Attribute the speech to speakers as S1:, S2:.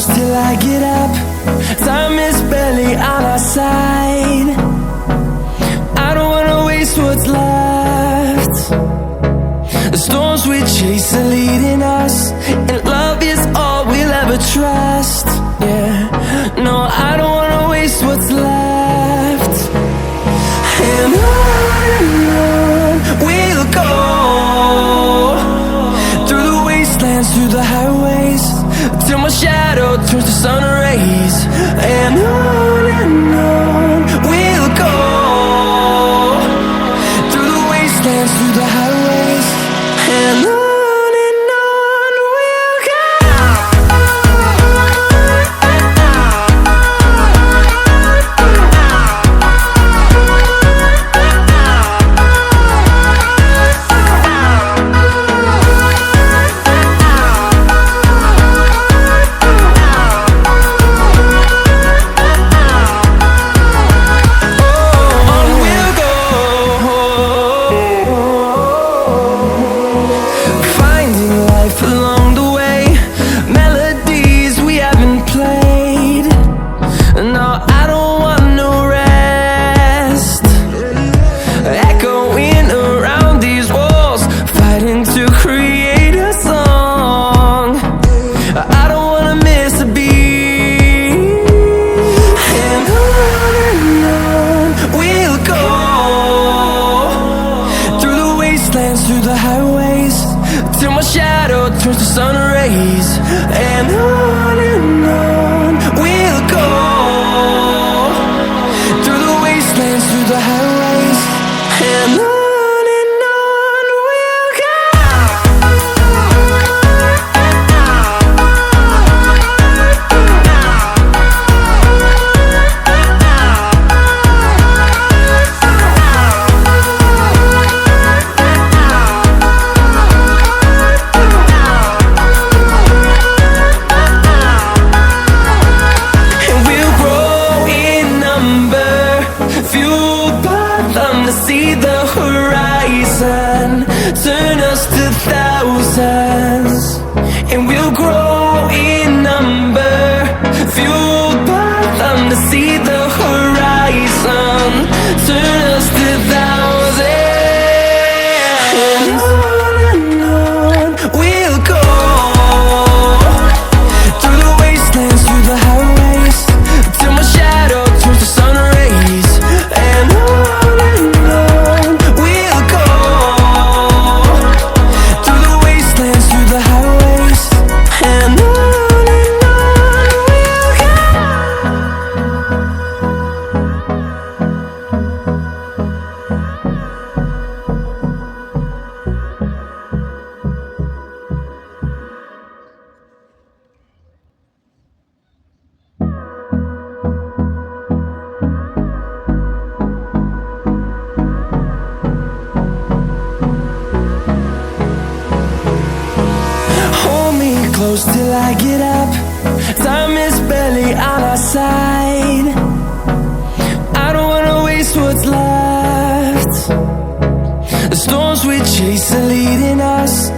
S1: close till I get up. Time is barely on our side. I don't wanna waste what's left. The storms we chase are leading us, and love is all we'll ever trust. Yeah, no, I don't wanna waste what's left. And on we'll go, through the wastelands, through the highways, till my shadow turns to sun rays. And on we'll go, through the wastelands, through the highways, and on we'll go. Along the way, melodies we haven't played. No, I don't want no rest. Echoing around these walls, fighting to create a song. I don't wanna miss a beat. And on we'll go, through the wastelands, through the highways, till my shadow turns to sun rays. And on we'll go, through the wastelands, through the highways, and on we'll go. See the horizon, turn us to thousands, and we'll grow in number, fueled by them. To see the horizon, turn us to thousands, and on we'll go, through the wastelands, through the highways, till my shadow turns to sun rays. And close till I get up. Time is barely on our side. I don't wanna waste what's left. The storms we chase are leading us.